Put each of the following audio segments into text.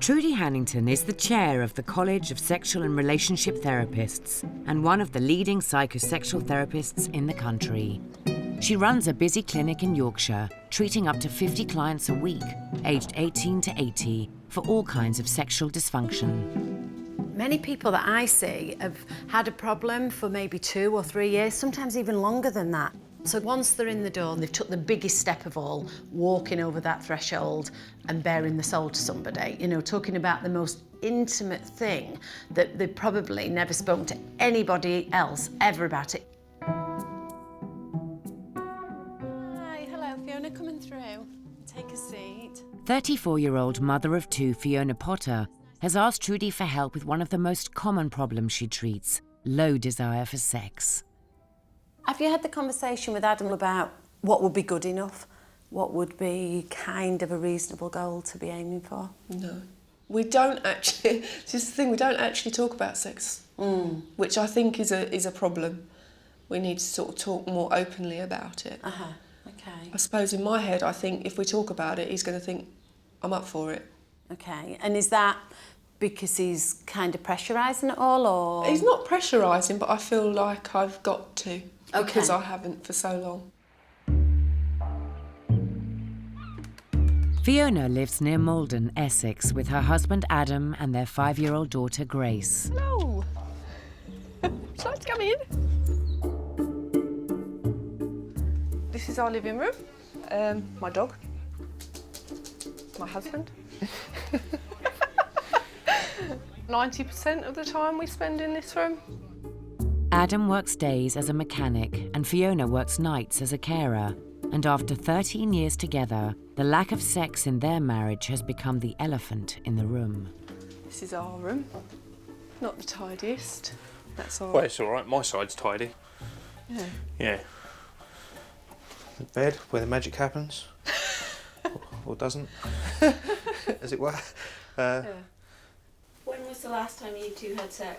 Trudy Hannington is the chair of the College of Sexual and Relationship Therapists and one of the leading psychosexual therapists in the country. She runs a busy clinic in Yorkshire, treating up to 50 clients a week, aged 18 to 80, for all kinds of sexual dysfunction. Many people that I see have had a problem for maybe 2 or 3 years, sometimes even longer than that. So once they're in the door and they've took the biggest step of all, walking over that threshold and bearing the soul to somebody, you know, talking about the most intimate thing that they've probably never spoken to anybody else ever about it. Hi, hello, Fiona coming through. Take a seat. 34-year-old mother of 2 Fiona Potter has asked Trudy for help with one of the most common problems she treats, low desire for sex. Have you had the conversation with Adam about what would be good enough? What would be kind of a reasonable goal to be aiming for? No. We don't actually, this is the thing, we don't actually talk about sex, which I think is a problem. We need to sort of talk more openly about it. Okay. I suppose in my head, I think if we talk about it, he's going to think, I'm up for it. Okay, and is that because he's kind of pressurising it all, or...? He's not pressurising, but I feel like I've got to. Because I haven't for so long. Fiona lives near Malden, Essex, with her husband Adam and their 5-year-old daughter Grace. Hello. Would you like to come in? This is our living room. My dog. My husband. 90% of the time we spend in this room. Adam works days as a mechanic and Fiona works nights as a carer. And after 13 years together, the lack of sex in their marriage has become the elephant in the room. This is our room. Not the tidiest. That's all. Well, it's all right. My side's tidy. Yeah. Yeah. The bed where the magic happens. or doesn't, as it were. Yeah. When was the last time you two had sex?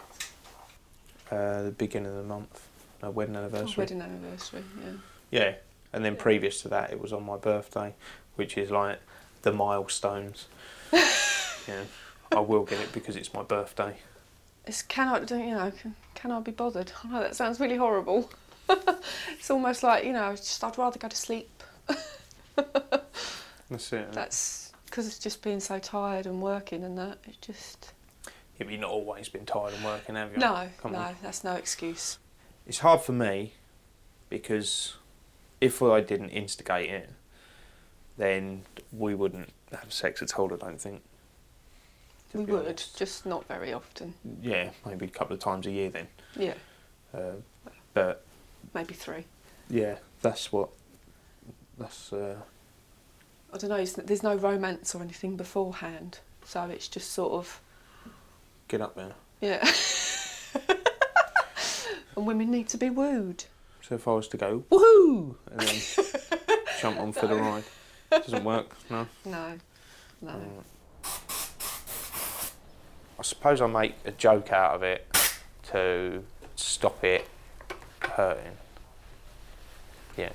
The beginning of the month, a wedding anniversary. Wedding anniversary, yeah. Yeah, and then previous to that, it was on my birthday, which is like the milestones. Yeah, I will get it because it's my birthday. Can I be bothered? I know that sounds really horrible. It's almost like, I'd rather go to sleep. That's it. That's because it's just being so tired and working and that, it just... Yeah, but you've not always been tired and working, have you? No, that's no excuse. It's hard for me because if I didn't instigate it, then we wouldn't have sex at all, I don't think. We would, just not very often. Yeah, maybe a couple of times a year then. Yeah. But... Maybe 3. Yeah, that's... I don't know, there's no romance or anything beforehand, so it's just sort of... Get up there. Yeah. And women need to be wooed. So if I was to go, woohoo! And then jump on for the ride, doesn't work, no? No. I suppose I make a joke out of it to stop it hurting. Yeah.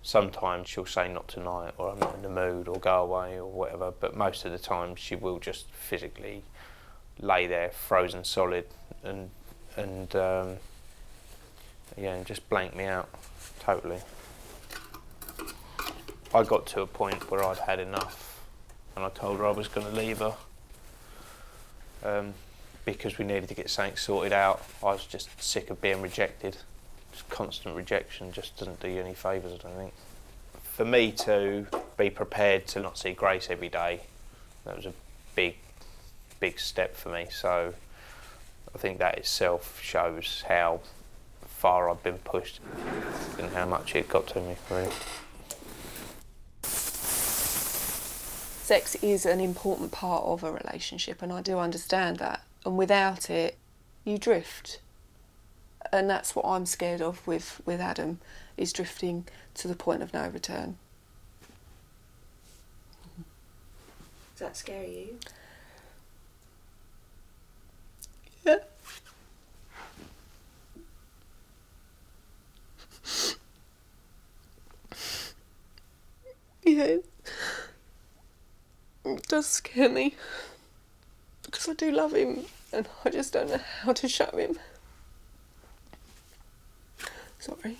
Sometimes she'll say not tonight, or I'm not in the mood, or go away, or whatever, but most of the time she will just physically lay there, frozen solid, and just blank me out, totally. I got to a point where I'd had enough, and I told her I was going to leave her, because we needed to get something sorted out. I was just sick of being rejected. Just constant rejection just doesn't do you any favours, I don't think. For me to be prepared to not see Grace every day, that was a big step for me. So I think that itself shows how far I've been pushed and how much it got to me, really. Sex is an important part of a relationship, and I do understand that. And without it, you drift. And that's what I'm scared of with Adam, is drifting to the point of no return. Does that scare you? Yeah. Yeah. does scare me, because I do love him and I just don't know how to show him. Sorry.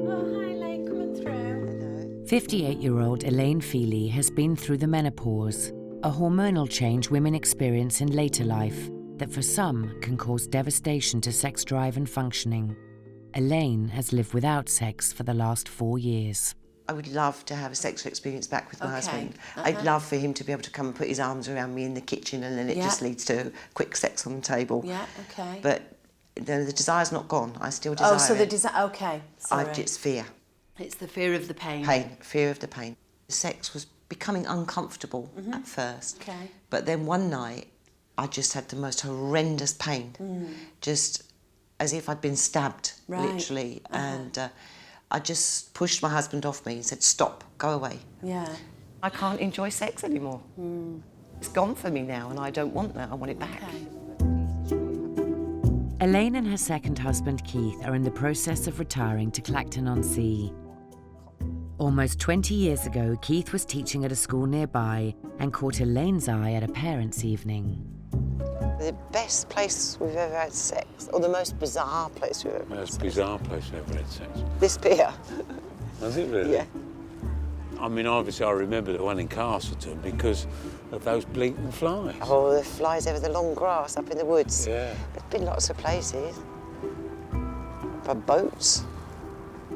Oh, hi, Elaine, coming through. 58-year-old Elaine Feely has been through the menopause, a hormonal change women experience in later life that for some can cause devastation to sex drive and functioning. Elaine has lived without sex for the last 4 years. I would love to have a sexual experience back with my Okay. husband. I'd love for him to be able to come and put his arms around me in the kitchen, and then it just leads to quick sex on the table. Yeah, okay. But the desire's not gone. I still desire Oh, so the it. desire, okay, sorry. It's fear. It's the fear of the pain. Fear of the pain. Sex was becoming uncomfortable at first. Okay. But then one night, I just had the most horrendous pain. Just as if I'd been stabbed, Right. literally. And I just pushed my husband off me and said, stop, go away. Yeah. I can't enjoy sex anymore. It's gone for me now, and I don't want that. I want it back. Okay. Elaine and her second husband Keith are in the process of retiring to Clacton-on-Sea. Almost 20 years ago, Keith was teaching at a school nearby and caught Elaine's eye at a parents' evening. The best place we've ever had sex, or the most bizarre place we've ever had Most sex. bizarre place I've ever had sex. This pier. Was it really? Yeah. I mean, obviously I remember the one in Castleton because of those bleating flies. Oh, the flies over the long grass up in the woods. Yeah. There's been lots of places. For boats.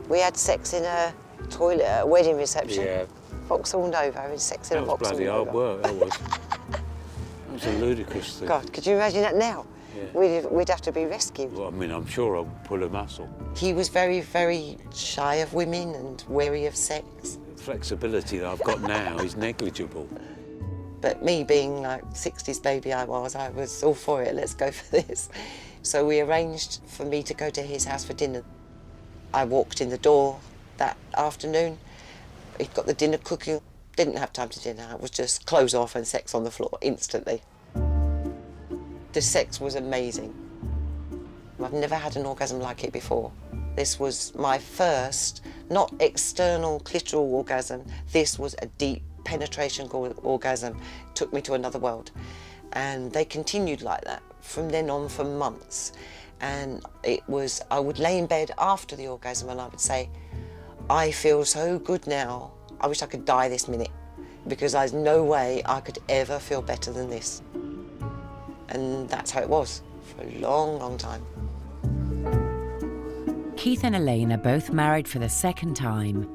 We had sex in a toilet at a wedding reception. Yeah. Vauxhall Nova, having sex in That a was Vauxhall bloody Nova. hard work, that was. That was a ludicrous thing. God, could you imagine that now? Yeah. We'd have to be rescued. Well, I mean, I'm sure I'll pull a muscle. He was very, very shy of women and wary of sex. The flexibility that I've got now is negligible. But me being like 60s baby I was all for it, let's go for this. So we arranged for me to go to his house for dinner. I walked in the door that afternoon. He'd got the dinner cooking. Didn't have time to dinner. It was just clothes off and sex on the floor instantly. The sex was amazing. I've never had an orgasm like it before. This was my first, not external clitoral orgasm. This was a deep penetration orgasm. Took me to another world. And they continued like that from then on for months. And I would lay in bed after the orgasm and I would say, I feel so good now. I wish I could die this minute, because there's no way I could ever feel better than this. And that's how it was for a long, long time. Keith and Elaine are both married for the second time.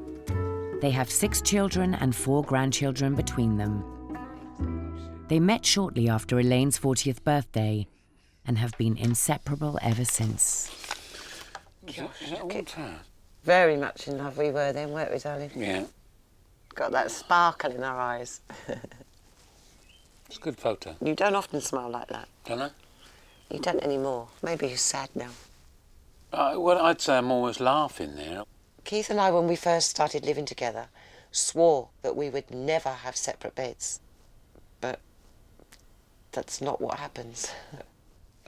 They have 6 children and 4 grandchildren between them. They met shortly after Elaine's 40th birthday and have been inseparable ever since. Is that all time? Very much in love we were then, weren't we, darling? Yeah. Got that sparkle in our eyes. It's a good photo. You don't often smile like that. Don't I? You don't anymore. Maybe you're sad now. Well, I'd say I'm almost laughing there. Keith and I, when we first started living together, swore that we would never have separate beds. But that's not what happens.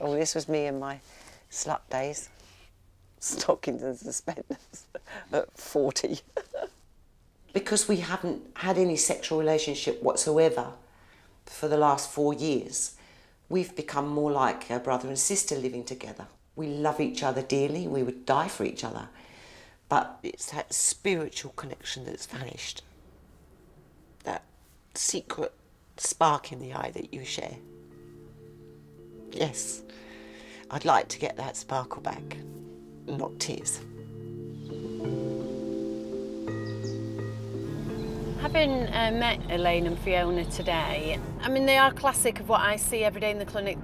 Oh, this was me in my slut days. Stockings and suspenders at 40. Because we haven't had any sexual relationship whatsoever for the last 4 years, we've become more like a brother and sister living together. We love each other dearly, we would die for each other. But it's that spiritual connection that's vanished. That secret spark in the eye that you share. Yes, I'd like to get that sparkle back, not tears. Having met Elaine and Fiona today, I mean, they are classic of what I see every day in the clinic.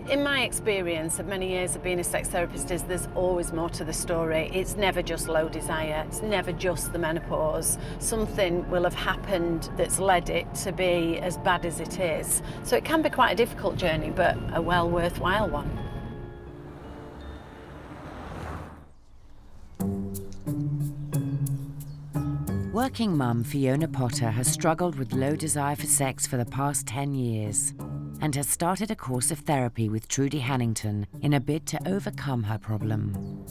In my experience of many years of being a sex therapist, is there's always more to the story. It's never just low desire, it's never just the menopause. Something will have happened that's led it to be as bad as it is. So it can be quite a difficult journey, but a well worthwhile one. Working mum Fiona Potter has struggled with low desire for sex for the past 10 years and has started a course of therapy with Trudy Hannington in a bid to overcome her problem.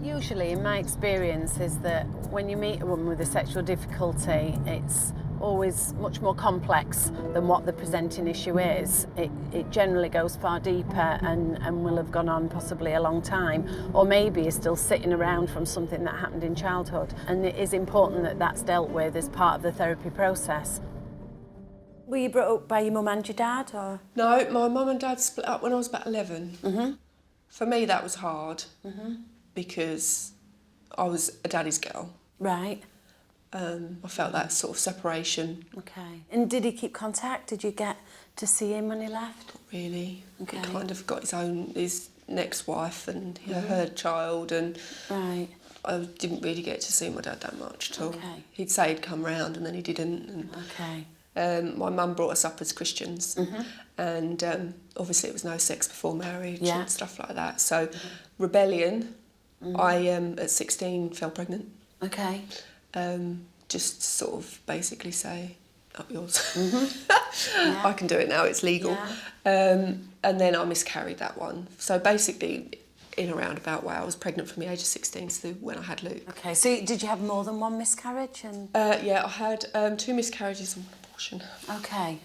Usually, in my experience, is that when you meet a woman with a sexual difficulty, it's always much more complex than what the presenting issue is. It generally goes far deeper and will have gone on possibly a long time, or maybe is still sitting around from something that happened in childhood. And it is important that that's dealt with as part of the therapy process. Were you brought up by your mum and your dad, or? No, my mum and dad split up when I was about 11. Mm-hmm. For me, that was hard because I was a daddy's girl. Right. I felt that sort of separation. Okay. And did he keep contact? Did you get to see him when he left? Not really. Okay. He kind of got his next wife and her child, and Right. I didn't really get to see my dad that much at all. Okay. He'd say he'd come round and then he didn't. And, Okay. my mum brought us up as Christians, and obviously it was no sex before marriage and stuff like that. So rebellion. I at 16 fell pregnant. Okay. Just sort of basically say, up yours. I can do it now, it's legal. Yeah. And then I miscarried that one. So basically, in a roundabout way, I was pregnant from the age of 16 to when I had Luke. Okay, so did you have more than one miscarriage? And Yeah, I had 2 miscarriages and 1 abortion.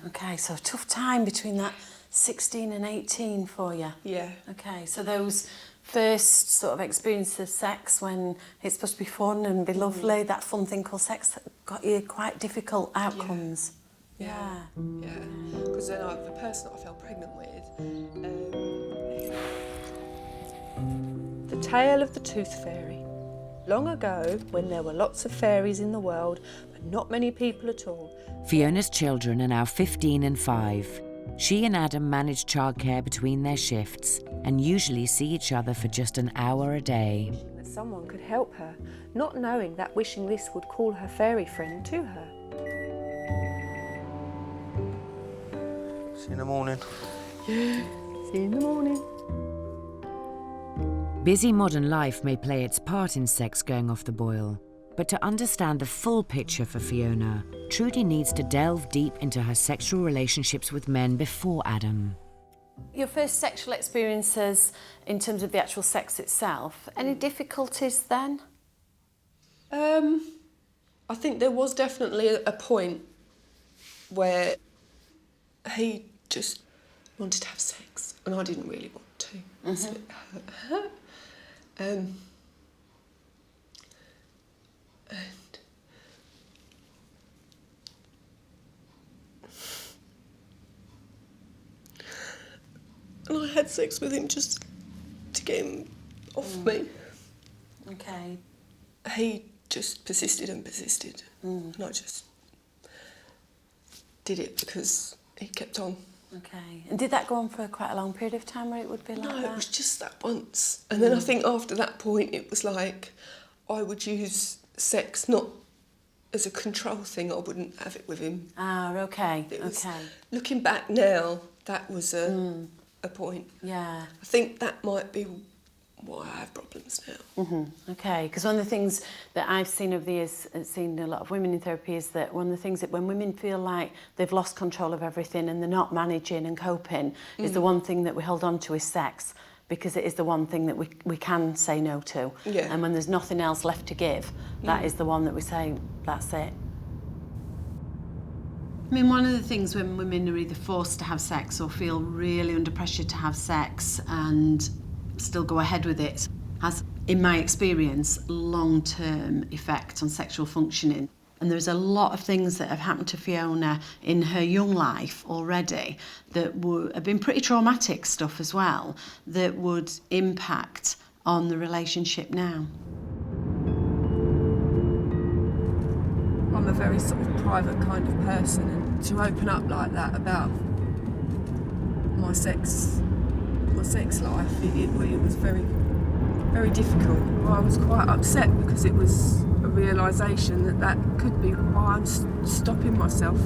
Okay, so a tough time between that 16 and 18 for you. Yeah. Okay, so those first sort of experiences of sex when it's supposed to be fun and be lovely, that fun thing called sex, got you quite difficult outcomes. Yeah. Because then the person that I fell pregnant with... The Tale of the Tooth Fairy. Long ago, when there were lots of fairies in the world, but not many people at all. Fiona's children are now 15 and 5. She and Adam manage childcare between their shifts and usually see each other for just an hour a day. That someone could help her, not knowing that wishing this would call her fairy friend to her. See you in the morning. Yeah, see you in the morning. Busy modern life may play its part in sex going off the boil, but to understand the full picture for Fiona, Trudy needs to delve deep into her sexual relationships with men before Adam. Your first sexual experiences in terms of the actual sex itself, any difficulties then? I think there was definitely a point where he just wanted to have sex and I didn't really want to. So it hurt. And I had sex with him just to get him off me. Okay. He just persisted and persisted. And I just did it because he kept on. Okay. And did that go on for quite a long period of time where it would be like that? No, it was just that once. And then I think after that point it was like I would use sex not as a control thing, I wouldn't have it with him. Ah, okay, It was, okay. looking back now, that was a point. Yeah. I think that might be why I have problems now. Okay, because one of the things that I've seen over the years, and seen a lot of women in therapy, is that one of the things that when women feel like they've lost control of everything and they're not managing and coping, is the one thing that we hold on to is sex, because it is the one thing that we can say no to. Yeah. And when there's nothing else left to give, that is the one that we say, that's it. I mean, one of the things when women are either forced to have sex or feel really under pressure to have sex and still go ahead with it has, in my experience, long-term effect on sexual functioning. And there's a lot of things that have happened to Fiona in her young life already that have been pretty traumatic stuff as well, that would impact on the relationship now. I'm a very sort of private kind of person, and to open up like that about my sex life, it was very, very difficult. I was quite upset because it was a realisation that could be why I'm stopping myself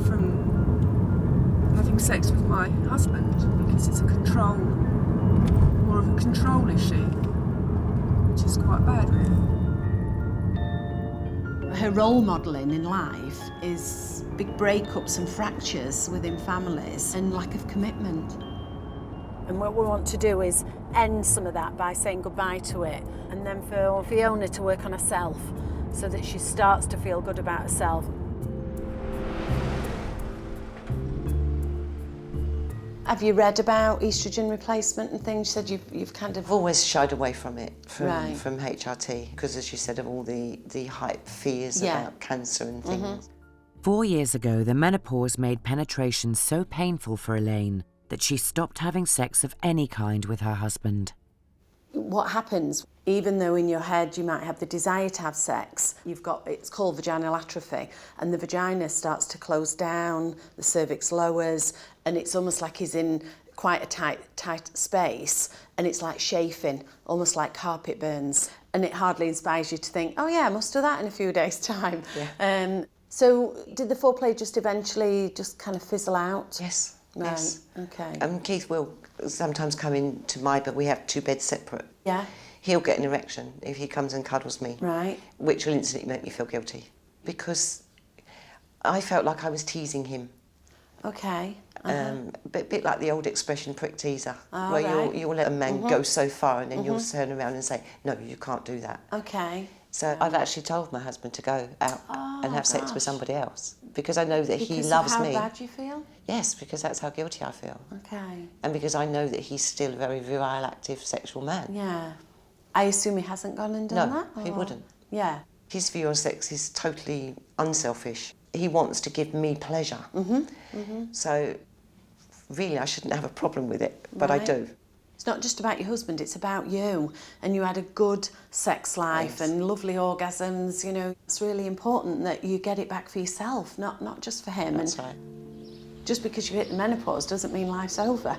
from having sex with my husband, because it's more of a control issue, which is quite bad. Her role modelling in life is big breakups and fractures within families and lack of commitment. And what we want to do is end some of that by saying goodbye to it, and then for Fiona to work on herself so that she starts to feel good about herself. Have you read about oestrogen replacement and things? You said you've kind of... I've always shied away from it, Right. from HRT, because as you said, of all the hype fears about cancer and things. 4 years ago, the menopause made penetration so painful for Elaine that she stopped having sex of any kind with her husband. What happens, even though in your head you might have the desire to have sex, it's called vaginal atrophy, and the vagina starts to close down, the cervix lowers, and it's almost like he's in quite a tight space, and it's like chafing, almost like carpet burns, and it hardly inspires you to think, oh yeah, I must do that in a few days' time. Yeah. So did the foreplay just eventually just kind of fizzle out? Yes. Right. Yes. Okay. Keith will sometimes come into my bed. We have 2 beds separate. Yeah. He'll get an erection if he comes and cuddles me. Right. Which will instantly make me feel guilty, because I felt like I was teasing him. Okay. Bit like the old expression prick teaser, Oh, where right. you'll let a man go so far and then you'll turn around and say, no, you can't do that. Okay. So I've actually told my husband to go out and have sex with somebody else, because I know that he Because loves of me. how bad you feel? Yes, because that's how guilty I feel. Okay. And because I know that he's still a very virile, active, sexual man. Yeah. I assume he hasn't gone and done that? No, he wouldn't. Yeah. His view on sex is totally unselfish. He wants to give me pleasure. So really I shouldn't have a problem with it, but I Right. do. It's not just about your husband, it's about you. And you had a good sex life and lovely orgasms, you know. It's really important that you get it back for yourself, not just for him. That's and right. just because you hit the menopause doesn't mean life's over.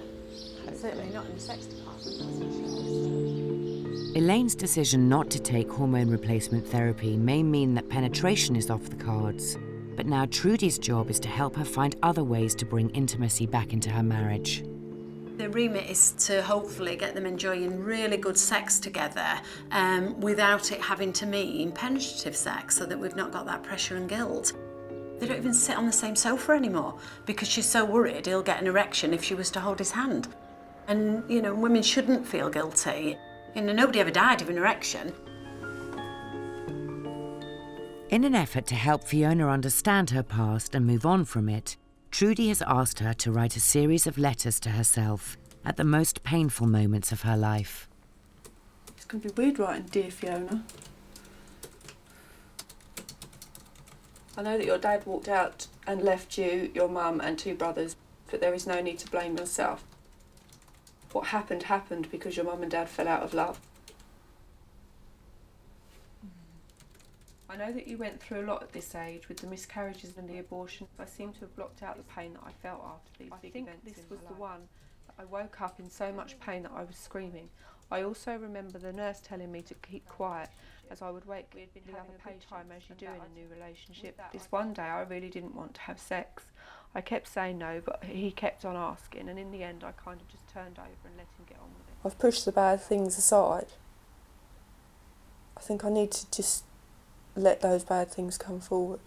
Certainly not in the sex department, that's for sure. Elaine's decision not to take hormone replacement therapy may mean that penetration is off the cards. But now Trudy's job is to help her find other ways to bring intimacy back into her marriage. The remit is to hopefully get them enjoying really good sex together without it having to mean penetrative sex, so that we've not got that pressure and guilt. They don't even sit on the same sofa anymore because she's so worried he'll get an erection if she was to hold his hand. And, you know, women shouldn't feel guilty. You know, nobody ever died of an erection. In an effort to help Fiona understand her past and move on from it, Trudy has asked her to write a series of letters to herself at the most painful moments of her life. It's going to be weird writing Dear Fiona. I know that your dad walked out and left you, your mum and 2 brothers, but there is no need to blame yourself. What happened happened because your mum and dad fell out of love. I know that you went through a lot at this age with the miscarriages and the abortion. I seem to have blocked out the pain that I felt after these big events. I think this was the one that I woke up in so much pain that I was screaming. I also remember the nurse telling me to keep quiet as I would wake the other time as you do in a new relationship. This one day I really didn't want to have sex. I kept saying no, but he kept on asking, and in the end I kind of just turned over and let him get on with it. I've pushed the bad things aside. I think I need to just let those bad things come forward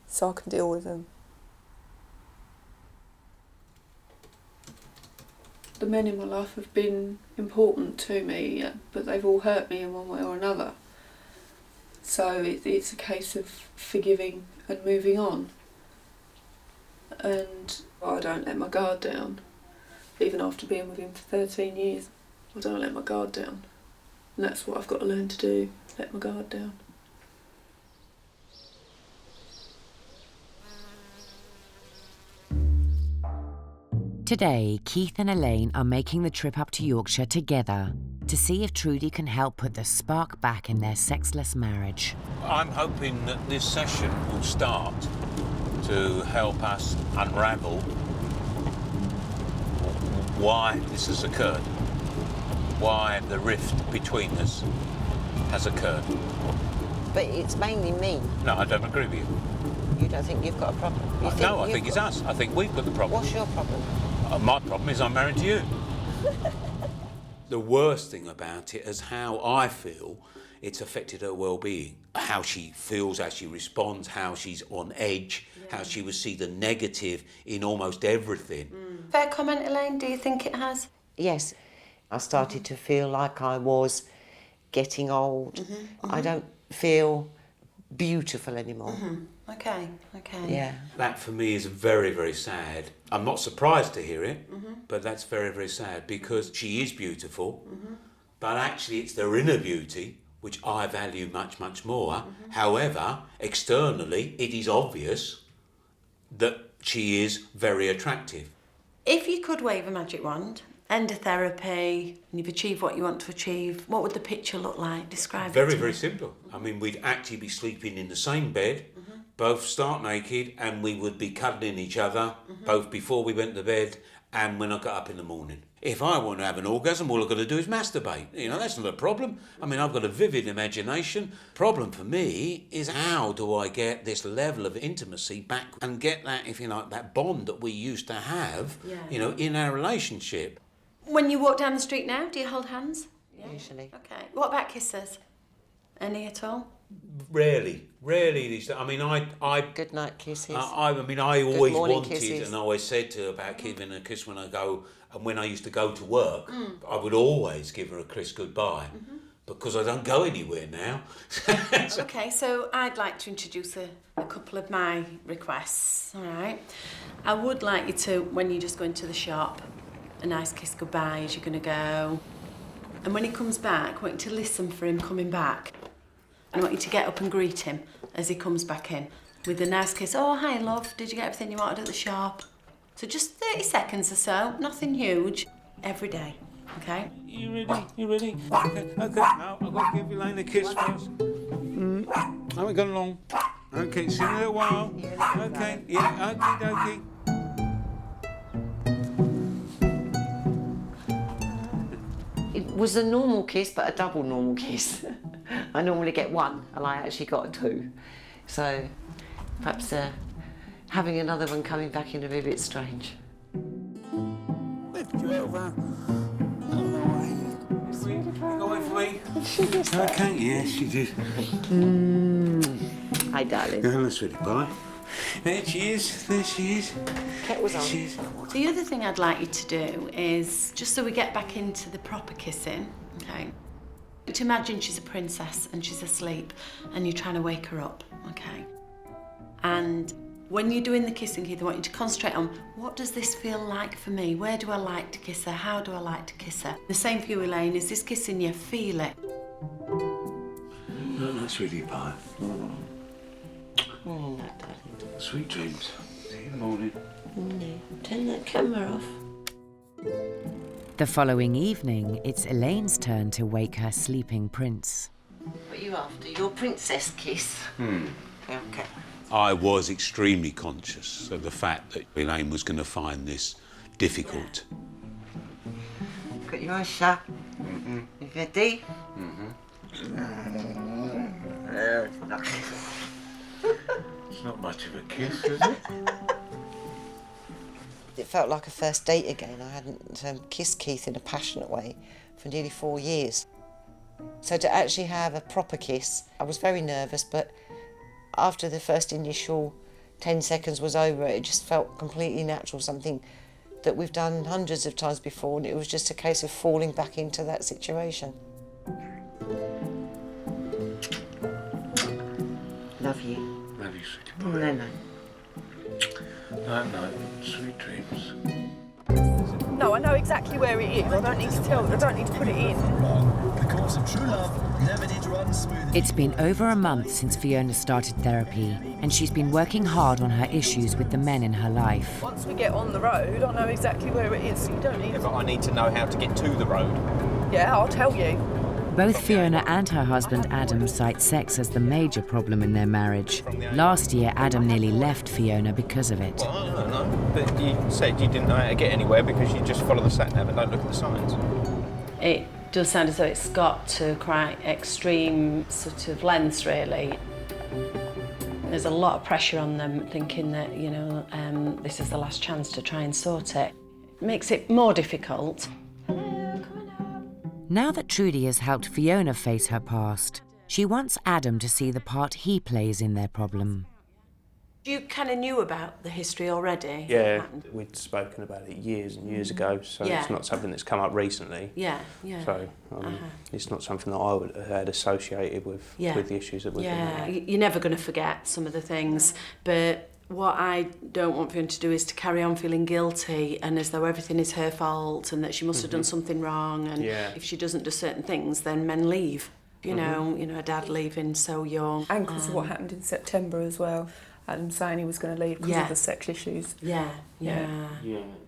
so I can deal with them. The men in my life have been important to me, but they've all hurt me in one way or another. So it's a case of forgiving and moving on. And I don't let my guard down. Even after being with him for 13 years, I don't let my guard down. And that's what I've got to learn to do, let my guard down. Today, Keith and Elaine are making the trip up to Yorkshire together to see if Trudy can help put the spark back in their sexless marriage. I'm hoping that this session will start to help us unravel why this has occurred, why the rift between us has occurred. But it's mainly me. No, I don't agree with you. You don't think you've got a problem? No, I think it's us. I think we've got the problem. What's your problem? My problem is I'm married to you. The worst thing about it is how I feel it's affected her well-being. How she feels, how she responds, how she's on edge, how she will see the negative in almost everything. Fair comment, Elaine, do you think it has? Yes, I started to feel like I was getting old. I don't feel beautiful anymore. Okay. Yeah. That for me is very, very sad. I'm not surprised to hear it, but that's very, very sad because she is beautiful, but actually it's their inner beauty which I value much, much more. However, externally it is obvious that she is very attractive. If you could wave a magic wand, end a therapy, and you've achieved what you want to achieve, what would the picture look like? Describe it Very, to very me. simple. I mean, we'd actually be sleeping in the same bed, both stark naked, and we would be cuddling each other, both before we went to bed and when I got up in the morning. If I want to have an orgasm, all I've got to do is masturbate. You know, that's not a problem. I mean, I've got a vivid imagination. Problem for me is how do I get this level of intimacy back and get that, if you like, that bond that we used to have, you know, in our relationship. When you walk down the street now, do you hold hands? Usually. Okay. What about kisses? Any at all? Rarely these days. I mean, I Good night kisses. I mean, I always morning wanted kisses. and always said to her about giving her a kiss when I go, and when I used to go to work, I would always give her a kiss goodbye because I don't go anywhere now. Okay, so I'd like to introduce a couple of my requests, all right? I would like you to, when you just go into the shop, a nice kiss goodbye as you're going to go. And when he comes back, I want you to listen for him coming back. And I want you to get up and greet him as he comes back in with a nice kiss. Oh, hi, love. Did you get everything you wanted at the shop? So just 30 seconds or so, nothing huge, every day, okay? You ready? Okay. Now I've got to give Elaine a kiss first. I haven't gone long. Okay, see you in a little while. Okay, yeah, okay. It was a normal kiss, but a double normal kiss. I normally get one, and I actually got two. So perhaps having another one coming back in would be a bit strange. Lift you over. Going for me? Okay, yes, she did. Hi, darling. No, that's really bye. There she is. Cat was on. The other thing I'd like you to do is, just so we get back into the proper kissing, okay? To imagine she's a princess and she's asleep and you're trying to wake her up, okay? And when you're doing the kissing, Keith, I want you to concentrate on what does this feel like for me? Where do I like to kiss her? How do I like to kiss her? The same for you, Elaine. Is this kissing you? Feel it. No, that's really bye. No, darling. Sweet dreams. See you in the morning. No, turn that camera off. The following evening, it's Elaine's turn to wake her sleeping prince. What are you after? Your princess kiss? Okay. I was extremely conscious of the fact that Elaine was going to find this difficult. Got your eyes shut. You ready? It's not much of a kiss, is it? It felt like a first date again. I hadn't kissed Keith in a passionate way for nearly 4 years. So to actually have a proper kiss, I was very nervous, but after the first initial 10 seconds was over, it just felt completely natural, something that we've done hundreds of times before, and it was just a case of falling back into that situation. Love you. Love you, sweetie. No, no. No, sweet dreams. No, I know exactly where it is. I don't need to tell. I don't need to put it in. The course of true love never did run smoothly. It's been over a month since Fiona started therapy, and she's been working hard on her issues with the men in her life. Once we get on the road, I know exactly where it is. You don't need. Yeah, but I need to know how to get to the road. Yeah, I'll tell you. Both Fiona and her husband Adam cite sex as the major problem in their marriage. Last year, Adam nearly left Fiona because of it. Well, I don't know. But you said you didn't know how to get anywhere because you just follow the sat-nav and don't look at the signs. It does sound as though it's got to quite extreme sort of lengths, really. There's a lot of pressure on them, thinking that, you know, this is the last chance to try and sort it. It makes it more difficult. Now that Trudy has helped Fiona face her past, she wants Adam to see the part he plays in their problem. You kind of knew about the history already? Yeah, we'd spoken about it years and years ago, so Yeah. it's not something that's come up recently. Yeah, yeah. So it's not something that I would have had associated with the issues that we've been having. You're never going to forget some of the things, but what I don't want Fiona to do is to carry on feeling guilty and as though everything is her fault and that she must have done something wrong, and if she doesn't do certain things, then men leave. You know, a dad leaving so young. And because of what happened in September as well. Adam saying he was going to leave because of the sex issues. Yeah.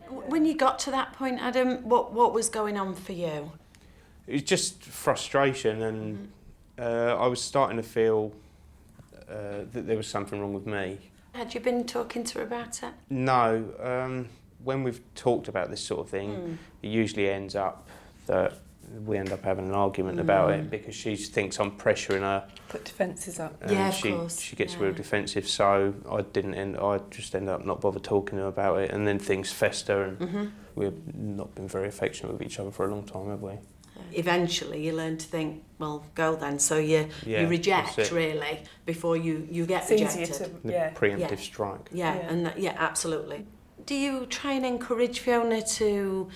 When you got to that point, Adam, what was going on for you? It was just frustration, and I was starting to feel that there was something wrong with me. Had you been talking to her about it? No. When we've talked about this sort of thing, it usually ends up that we end up having an argument about it because she thinks I'm pressuring her. Put defences up. And of course. She gets real defensive, so I just end up not bother talking to her about it, and then things fester, and we've not been very affectionate with each other for a long time, have we? Eventually you learn to think, well, go then, so you reject really before you get rejected. Preemptive strike. Absolutely. Do you try and encourage Fiona to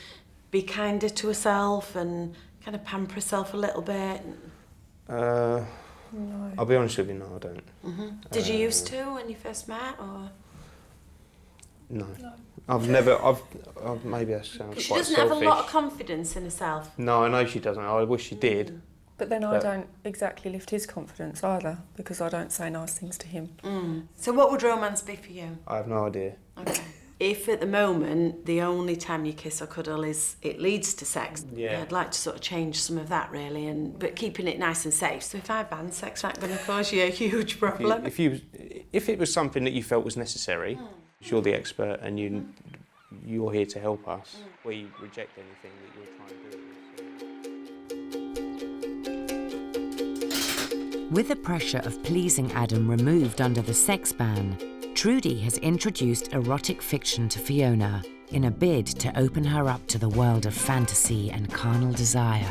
be kinder to herself and kind of pamper herself a little bit? No. I'll be honest with you, no, I don't. Did you used to when you first met, or? No. I've never, maybe that sounds quite selfish. She doesn't have a lot of confidence in herself. No, I know she doesn't. I wish she did. But then I don't exactly lift his confidence either, because I don't say nice things to him. So what would romance be for you? I have no idea. Okay. If at the moment the only time you kiss or cuddle it leads to sex, I'd like to sort of change some of that really, but keeping it nice and safe. So if I ban sex, that's going to cause you a huge problem. If it was something that you felt was necessary, you're the expert and you're here to help us. We reject anything that you're trying to do. With the pressure of pleasing Adam removed under the sex ban, Trudy has introduced erotic fiction to Fiona in a bid to open her up to the world of fantasy and carnal desire.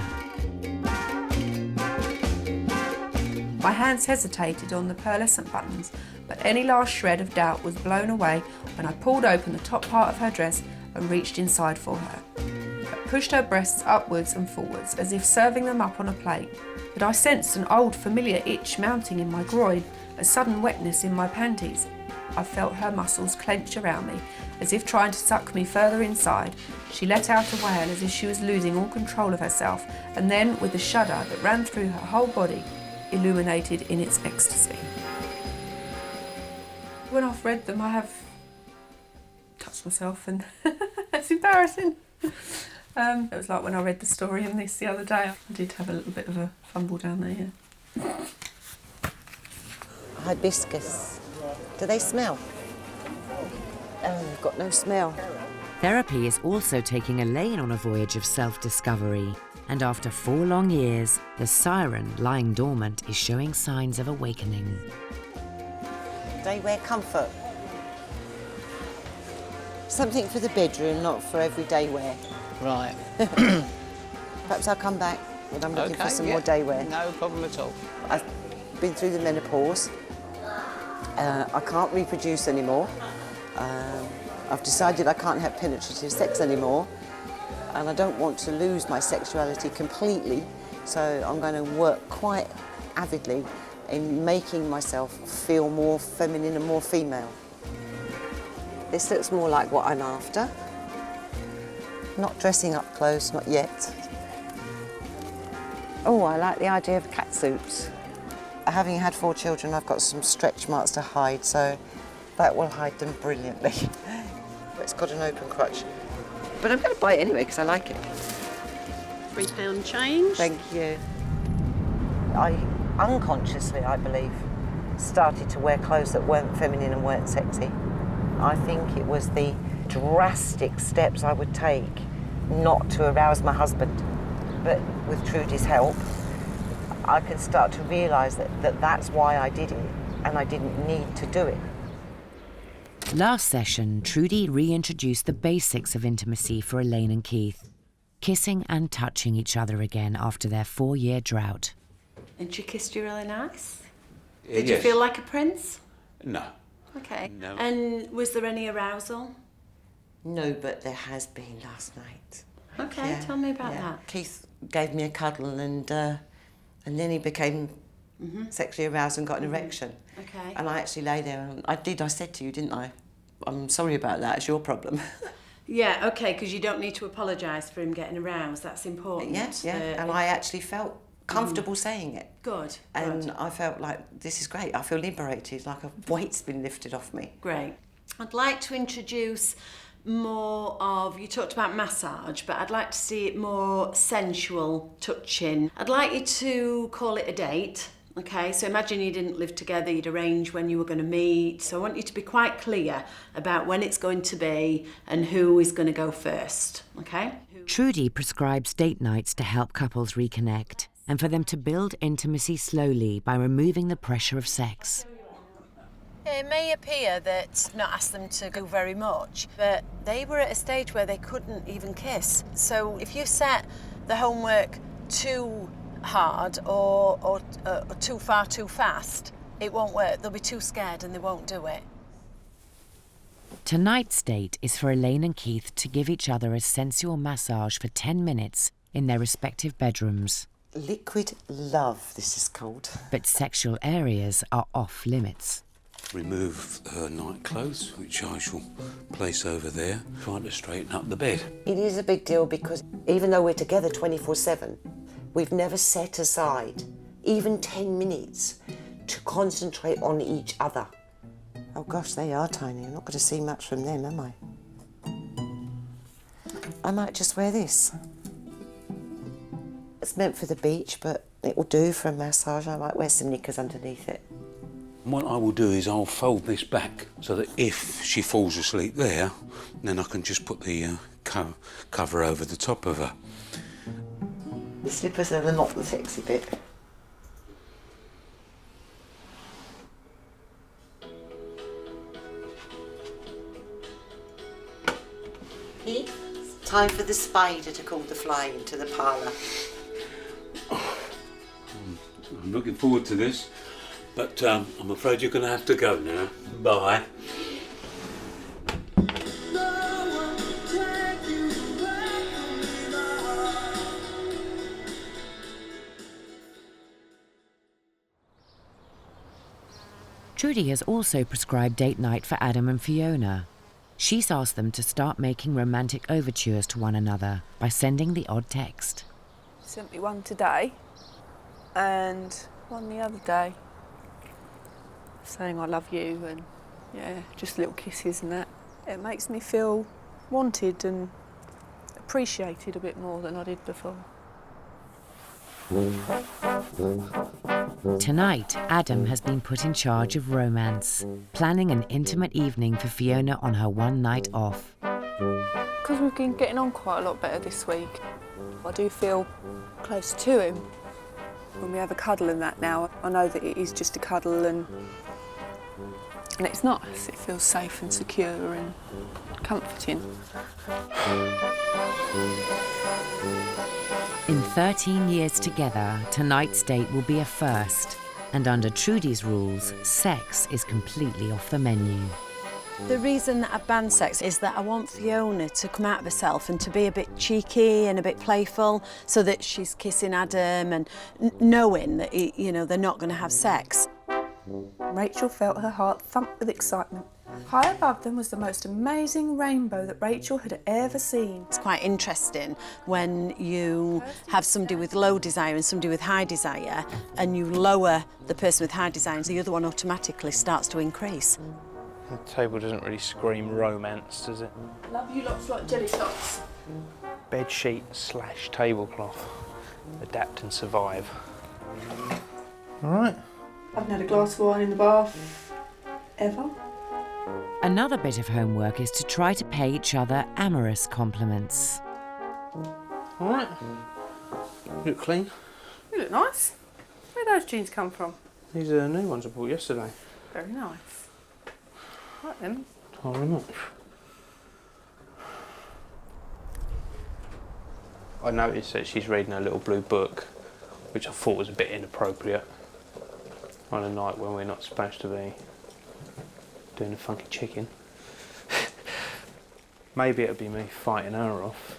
My hands hesitated on the pearlescent buttons, but any last shred of doubt was blown away when I pulled open the top part of her dress and reached inside for her. I pushed her breasts upwards and forwards as if serving them up on a plate, but I sensed an old familiar itch mounting in my groin, a sudden wetness in my panties. I felt her muscles clench around me, as if trying to suck me further inside. She let out a wail as if she was losing all control of herself, and then, with a shudder that ran through her whole body, illuminated in its ecstasy. When I've read them, I have touched myself, and it's embarrassing. It was like when I read the story in this the other day. I did have a little bit of a fumble down there, yeah. Hibiscus. Do they smell? Oh, they've got no smell. Therapy is also taking Elaine on a voyage of self-discovery, and after 4 long years, the siren lying dormant is showing signs of awakening. They wear comfort. Something for the bedroom, not for everyday wear. Right. Perhaps I'll come back when I'm looking for some more day wear. No problem at all. I've been through the menopause. I can't reproduce anymore. I've decided I can't have penetrative sex anymore, and I don't want to lose my sexuality completely, so I'm going to work quite avidly in making myself feel more feminine and more female. This looks more like what I'm after. Not dressing up clothes, not yet. Oh, I like the idea of catsuits. Having had 4 children, I've got some stretch marks to hide, so that will hide them brilliantly. It's got an open crotch. But I'm going to buy it anyway because I like it. £3 change. Thank you. I unconsciously, I believe, started to wear clothes that weren't feminine and weren't sexy. I think it was the drastic steps I would take not to arouse my husband. But with Trudy's help, I can start to realise that that's why I did it, and I didn't need to do it. Last session, Trudy reintroduced the basics of intimacy for Elaine and Keith, kissing and touching each other again after their 4-year drought. And she kissed you really nice? Did you feel like a prince? No. Okay. No. And was there any arousal? No, but there has been last night. Okay, tell me about that. Keith gave me a cuddle and then he became sexually aroused and got an erection. Okay. And I actually lay there and I said to you, didn't I? I'm sorry about that, it's your problem. Yeah, okay, because you don't need to apologise for him getting aroused. That's important. Yes, yeah. And I actually felt comfortable saying it. Good. And I felt like, this is great. I feel liberated, like a weight's been lifted off me. Great. I'd like to introduce more of, you talked about massage, but I'd like to see it more sensual, touching. I'd like you to call it a date. Okay, so imagine you didn't live together, you'd arrange when you were going to meet. So I want you to be quite clear about when it's going to be and who is going to go first, okay? Trudy prescribes date nights to help couples reconnect and for them to build intimacy slowly by removing the pressure of sex. It may appear that I've not asked them to go very much, but they were at a stage where they couldn't even kiss. So if you set the homework too hard or too far too fast, it won't work. They'll be too scared and they won't do it. Tonight's date is for Elaine and Keith to give each other a sensual massage for 10 minutes in their respective bedrooms. Liquid love, this is called. But sexual areas are off limits. Remove her night clothes, which I shall place over there, trying to straighten up the bed. It is a big deal because even though we're together 24/7, we've never set aside even 10 minutes to concentrate on each other. Oh gosh, they are tiny. I'm not going to see much from them, am I? I might just wear this. It's meant for the beach, but it will do for a massage. I might wear some knickers underneath it. What I will do is I'll fold this back so that if she falls asleep there, then I can just put the cover over the top of her. The slippers are not the sexy bit. It's time for the spider to call the fly into the parlour. I'm looking forward to this, but I'm afraid you're going to have to go now. Bye. Trudy has also prescribed date night for Adam and Fiona. She's asked them to start making romantic overtures to one another by sending the odd text. Sent me one today and one the other day saying I love you and yeah, just little kisses and that. It makes me feel wanted and appreciated a bit more than I did before. Tonight, Adam has been put in charge of romance, planning an intimate evening for Fiona on her one night off. Because we've been getting on quite a lot better this week, I do feel close to him. When we have a cuddle and that now, I know that it is just a cuddle and it's nice. It feels safe and secure and comforting. In 13 years together, tonight's date will be a first, and under Trudy's rules, sex is completely off the menu. The reason that I've banned sex is that I want Fiona to come out of herself and to be a bit cheeky and a bit playful so that she's kissing Adam and knowing that, they're not going to have sex. Rachel felt her heart thump with excitement. High above them was the most amazing rainbow that Rachel had ever seen. It's quite interesting when you have somebody with low desire and somebody with high desire and you lower the person with high desire and the other one automatically starts to increase. The table doesn't really scream romance, does it? Love you lots like jelly shots. Bed sheet / tablecloth. Adapt and survive. All right. I haven't had a glass of wine in the bath ever. Another bit of homework is to try to pay each other amorous compliments. All right. You look clean. You look nice. Where'd those jeans come from? These are new ones I bought yesterday. Very nice. Like them. Oh, very much. I noticed that she's reading a little blue book, which I thought was a bit inappropriate on a night when we're not supposed to be doing a funky chicken. Maybe it'll be me fighting her off,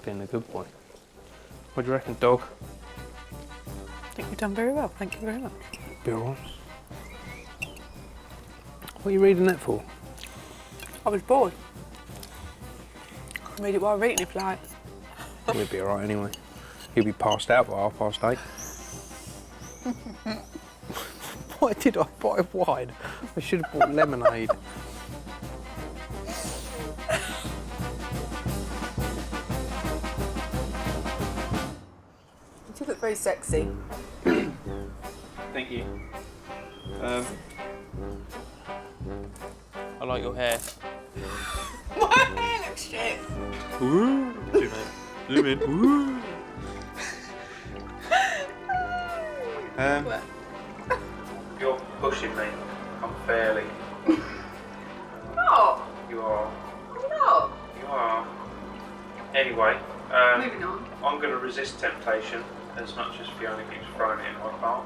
being the good boy. What do you reckon, dog? I think you've done very well, thank you very much. Be alright. What are you reading that for? I was bored. Read it while reading if you like. We'll be alright anyway. You'll be passed out by 8:30. Why did I buy wine? I should have bought lemonade. You look very sexy. Thank you. I like your hair. My hair looks shit. Ooh. Zoom in. Ooh. You're pushing me unfairly. No, You are. I'm not. You are. Anyway, Moving on. I'm going to resist temptation as much as Fiona keeps throwing it in my path.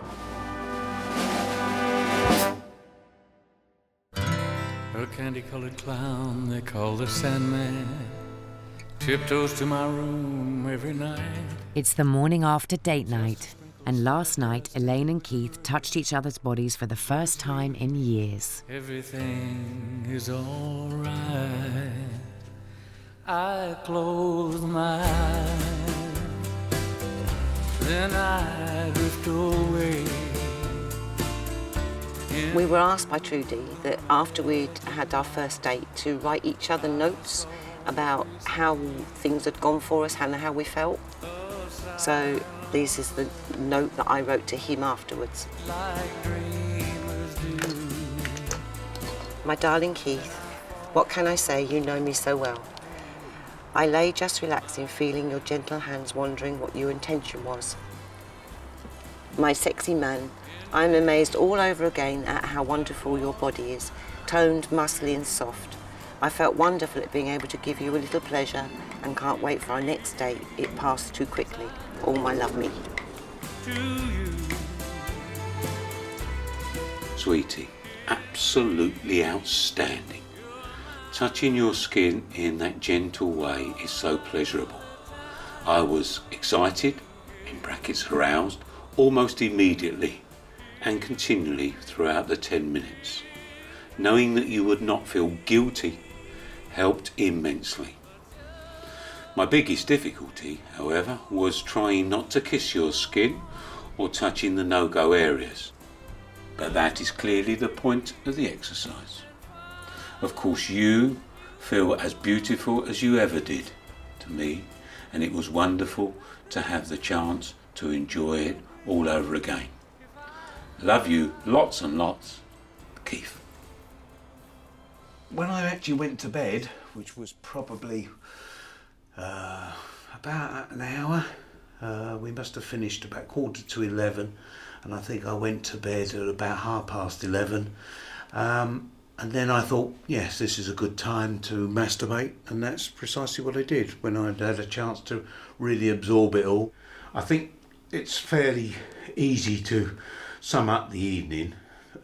A candy-colored clown they call the Sandman tiptoes to my room every night. It's the morning after date night, and last night Elaine and Keith touched each other's bodies for the first time in years. Everything is all right. I close my eyes, then I drift away. We were asked by Trudy that after we'd had our first date to write each other notes about how things had gone for us and how we felt. So this is the note that I wrote to him afterwards. My darling Keith, what can I say? You know me so well. I lay just relaxing, feeling your gentle hands wondering what your intention was. My sexy man, I'm amazed all over again at how wonderful your body is, toned, muscly and soft. I felt wonderful at being able to give you a little pleasure and can't wait for our next date. It passed too quickly. All my love, me. Sweetie, absolutely outstanding. Touching your skin in that gentle way is so pleasurable. I was excited, in brackets aroused, almost immediately and continually throughout the 10 minutes. Knowing that you would not feel guilty helped immensely. My biggest difficulty, however, was trying not to kiss your skin or touching the no-go areas. But that is clearly the point of the exercise. Of course, you feel as beautiful as you ever did to me, and it was wonderful to have the chance to enjoy it all over again. Love you lots and lots, Keith. When I actually went to bed, which was probably about an hour, we must have finished about 11:15, and I think I went to bed at about 11:30. And then I thought, yes, this is a good time to masturbate, and that's precisely what I did when I'd had a chance to really absorb it all. I think it's fairly easy to sum up the evening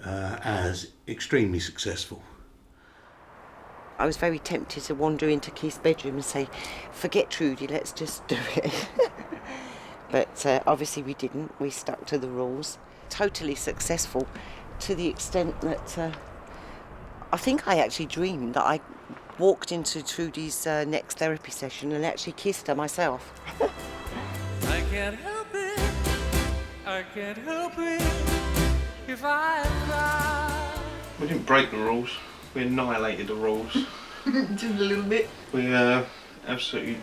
as extremely successful. I was very tempted to wander into Keith's bedroom and say, forget Trudy, let's just do it. But obviously we didn't. We stuck to the rules. Totally successful to the extent that I think I actually dreamed that I walked into Trudy's next therapy session and actually kissed her myself. I can't help it, I can't help it if I cry. We didn't break the rules, we annihilated the rules. Just a little bit. We absolutely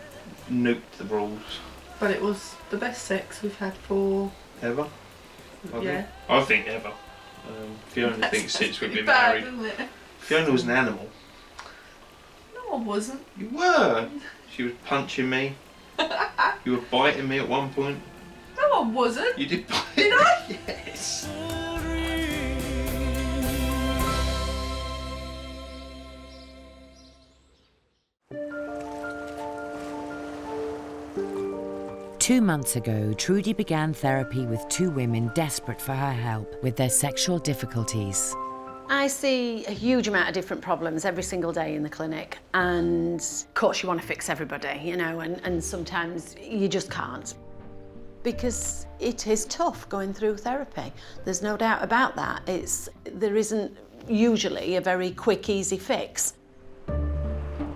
nuked the rules. But it was the best sex we've had for... Ever? Yeah. I think ever. Fiona That thinks sounds since we've pretty been bad, married. doesn't it? Fiona was an animal. No, I wasn't. You were. She was punching me. You were biting me at one point. No, I wasn't. You did bite Did I? Yes. 2 months ago, Trudy began therapy with 2 women desperate for her help with their sexual difficulties. I see a huge amount of different problems every single day in the clinic, and of course you want to fix everybody, you know, and sometimes you just can't. Because it is tough going through therapy. There's no doubt about that. There isn't usually a very quick, easy fix.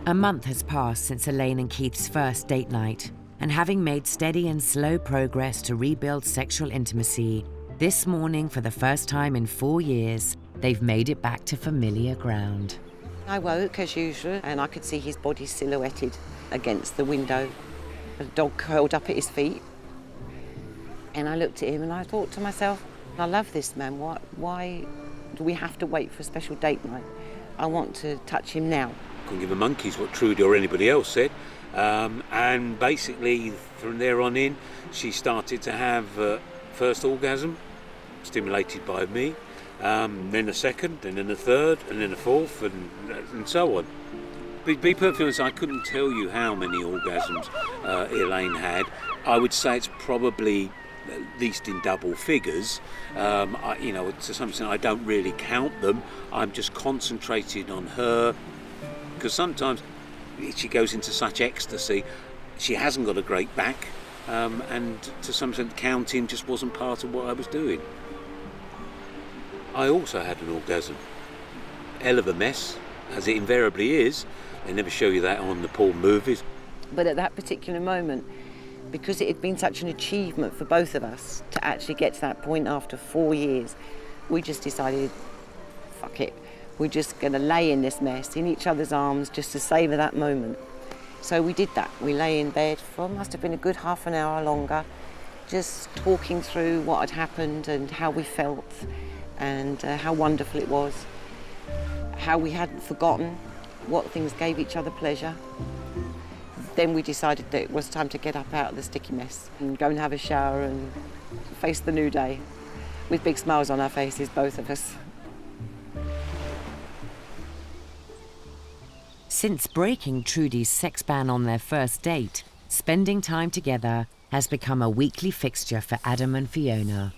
A month has passed since Elaine and Keith's first date night, and having made steady and slow progress to rebuild sexual intimacy, this morning, for the first time in 4 years, they've made it back to familiar ground. I woke as usual and I could see his body silhouetted against the window. A dog curled up at his feet. And I looked at him and I thought to myself, I love this man. Why do we have to wait for a special date night? I want to touch him now. Couldn't give a monkey's what Trudy or anybody else said. And basically, from there on in, she started to have first orgasm, stimulated by me, then a second, and then a third, and then a fourth, and so on. Be perfectly honest, I couldn't tell you how many orgasms Elaine had. I would say it's probably at least in double figures. To some extent, I don't really count them. I'm just concentrating on her, because sometimes she goes into such ecstasy, she hasn't got a great back, and to some extent counting just wasn't part of what I was doing. I also had an orgasm. Hell of a mess, as it invariably is. They never show you that on the porn movies. But at that particular moment, because it had been such an achievement for both of us to actually get to that point after 4 years, we just decided, fuck it. We're just going to lay in this mess, in each other's arms, just to savour that moment. So we did that. We lay in bed for, must have been a good half an hour longer, just talking through what had happened and how we felt and how wonderful it was, how we hadn't forgotten what things gave each other pleasure. Then we decided that it was time to get up out of the sticky mess and go and have a shower and face the new day with big smiles on our faces, both of us. Since breaking Trudy's sex ban on their first date, spending time together has become a weekly fixture for Adam and Fiona.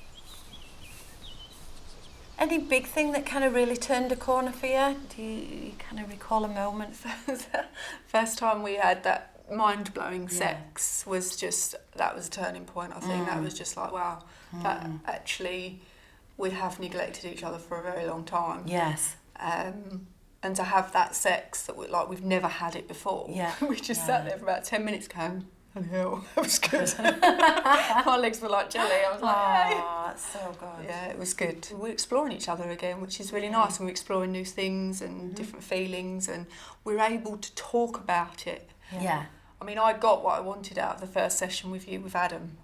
Any big thing that kind of really turned a corner for you? Do you kind of recall a moment? First time we had that mind-blowing sex was just, that was a turning point, I think. That was just like, wow, that actually we have neglected each other for a very long time. Yes. And to have that sex that we've never had it before. Yeah. We just sat there for about 10 minutes going, oh hell, that was good. My legs were like jelly. I was like, hey. Oh, that's so good. Yeah, it was good. We're exploring each other again, which is really nice, and we're exploring new things and different feelings, and we're able to talk about it. Yeah. I mean, I got what I wanted out of the first session with you, with Adam,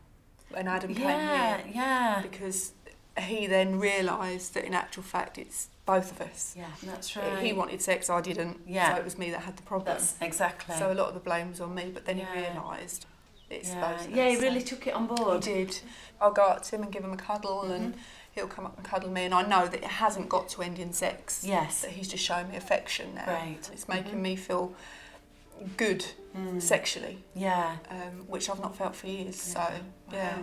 when Adam came here. Yeah. Because he then realised that in actual fact it's both of us. Yeah, that's right. He wanted sex, I didn't. Yeah. So it was me that had the problem. That's exactly. So a lot of the blame was on me, but then he realised it's both of us. Yeah, he really took it on board. He did. I'll go up to him and give him a cuddle, and he'll come up and cuddle me, and I know that it hasn't got to end in sex. Yes. That he's just showing me affection now. Great. It's making me feel good sexually. Yeah. Which I've not felt for years. So yeah,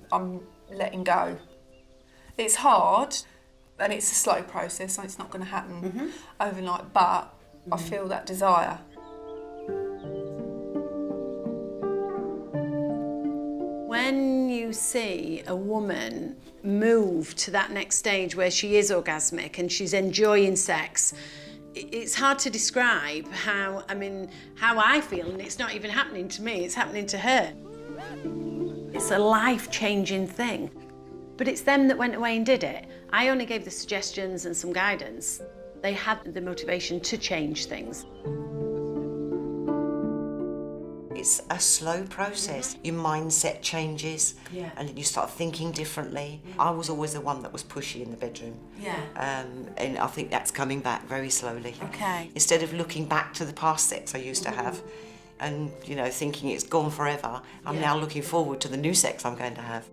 I'm letting go. It's hard, and it's a slow process, and it's not going to happen overnight, but I feel that desire. When you see a woman move to that next stage where she is orgasmic and she's enjoying sex, it's hard to describe how I feel, and it's not even happening to me, it's happening to her. It's a life-changing thing. But it's them that went away and did it. I only gave the suggestions and some guidance. They had the motivation to change things. It's a slow process. Your mindset changes and you start thinking differently. I was always the one that was pushy in the bedroom. Yeah. And I think that's coming back very slowly. Okay. Instead of looking back to the past sex I used to have and, thinking it's gone forever, I'm now looking forward to the new sex I'm going to have.